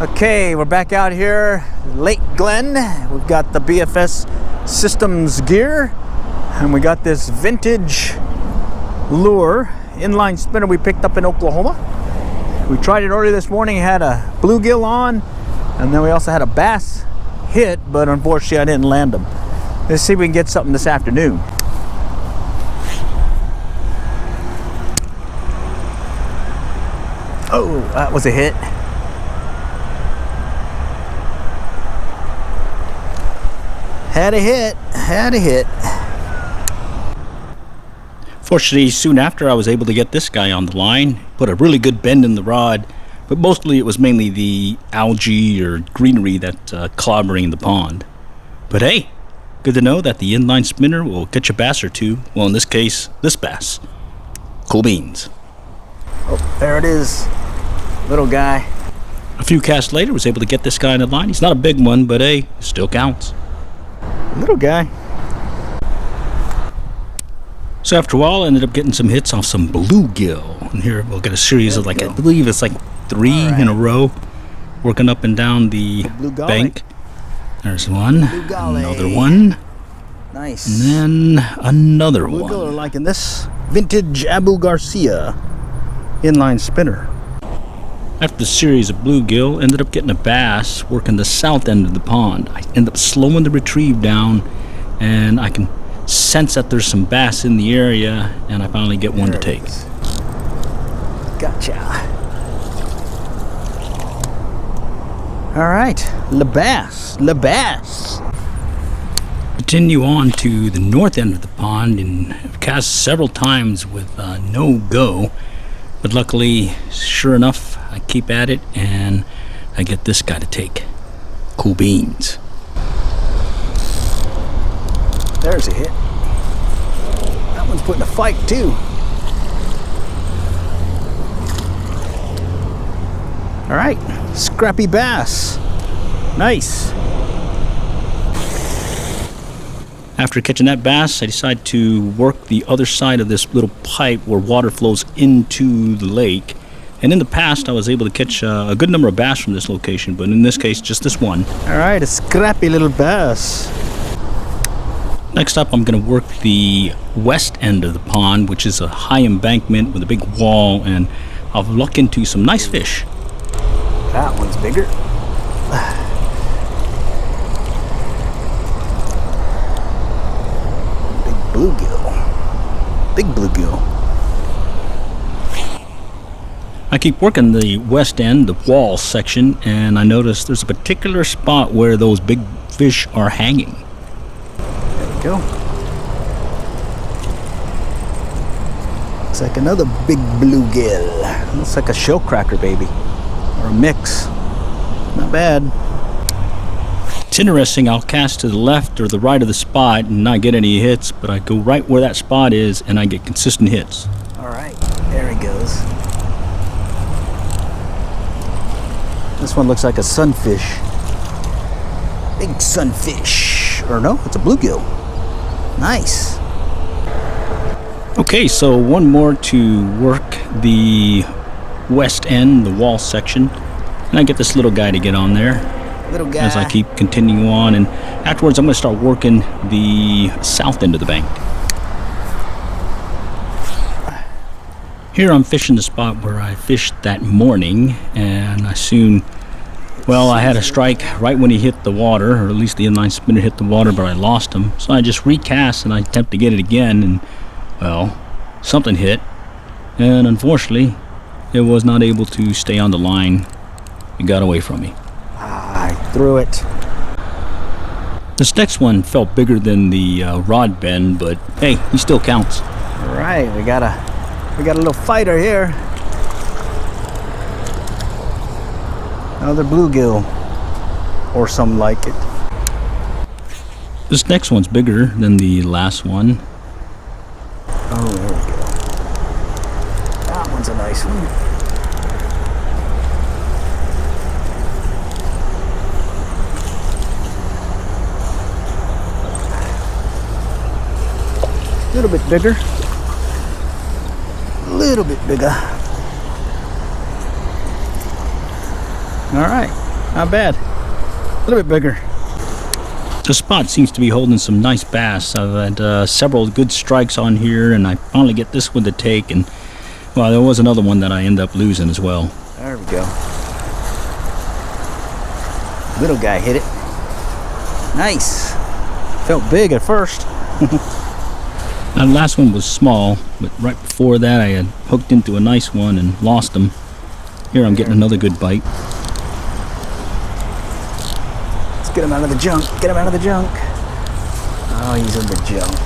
Okay, we're back out here, Lake Glen. We've got the BFS Systems gear, and we got this vintage lure, inline spinner we picked up in Oklahoma. We tried it earlier this morning, had a bluegill on, and then we also had a bass hit, but unfortunately I didn't land them. Let's see if we can get something this afternoon. Oh, that was a hit. Had a hit. Fortunately, soon after I was able to get this guy on the line, put a really good bend in the rod, but mostly it was mainly the algae or greenery that's clobbering the pond. But hey, good to know that the inline spinner will catch a bass or two. Well, in this case, this bass. Cool beans. Oh, there it is. Little guy. A few casts later, was able to get this guy on the line. He's not a big one, but hey, still counts. Little guy. So after a while, I ended up getting some hits off some bluegill. And here we'll get a series of I believe it's like 3 in a row, working up and down the bank. There's one, another one, nice, and then another one. Bluegill are liking this vintage Abu Garcia inline spinner. After the series of bluegill, ended up getting a bass working the south end of the pond. I end up slowing the retrieve down, and I can sense that there's some bass in the area, and I finally get one to take. Gotcha. All right, le bass. Continue on to the north end of the pond, and I've cast several times with no go, but luckily, sure enough, I keep at it, and I get this guy to take. Cool beans. There's a hit. That one's putting a fight too. All right, scrappy bass. Nice. After catching that bass, I decided to work the other side of this little pipe where water flows into the lake. And in the past, I was able to catch a good number of bass from this location, but in this case, just this one. All right, a scrappy little bass. Next up, I'm going to work the west end of the pond, which is a high embankment with a big wall, and I'll look into some nice fish. That one's bigger. Big bluegill. I keep working the west end, the wall section, and I notice there's a particular spot where those big fish are hanging. There we go. Looks like another big bluegill. Looks like a shell cracker, baby. Or a mix. Not bad. It's interesting, I'll cast to the left or the right of the spot and not get any hits, but I go right where that spot is and I get consistent hits. All right, there he goes. This one looks like a sunfish. Big sunfish. Or no, it's a bluegill. Nice. Okay, so one more to work the west end, the wall section, and I get this little guy to get on there. Little guy. As I keep continuing on, and afterwards I'm going to start working the south end of the bank. Here I'm fishing the spot where I fished that morning, and I had a strike right when he hit the water, or at least the inline spinner hit the water, but I lost him. So I just recast and I attempt to get it again, and well, something hit, and unfortunately it was not able to stay on the line. It got away from me. I threw it. This next one felt bigger than the rod bend, but hey, he still counts. All right, we got a little fighter here. Another bluegill, or something like it. This next one's bigger than the last one. Oh, there we go. That one's a nice one. A little bit bigger. A little bit bigger. All right. Not bad. A little bit bigger. The spot seems to be holding some nice bass. I've had several good strikes on here, and I finally get this one to take. And well, there was another one that I end up losing as well. There we go. Little guy hit it. Nice. Felt big at first. That last one was small, but right before that I had hooked into a nice one and lost him. Here I'm getting another good bite. Let's get him out of the junk. Get him out of the junk. Oh, he's in the junk.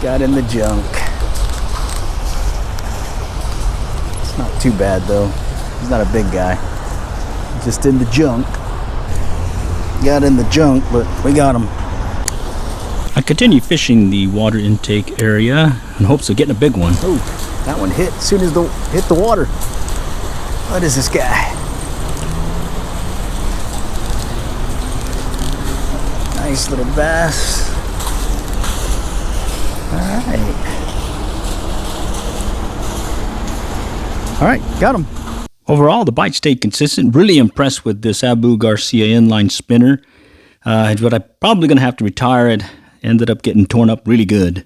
Got in the junk. It's not too bad though. He's not a big guy. Just in the junk. Got in the junk, but we got him. I continue fishing the water intake area in hopes of getting a big one. Oh, that one hit as soon as hit the water. What is this guy? Nice little bass. All right, got him. Overall, the bite stayed consistent. Really impressed with this Abu Garcia inline spinner. But I'm probably going to have to retire it. Ended up getting torn up really good.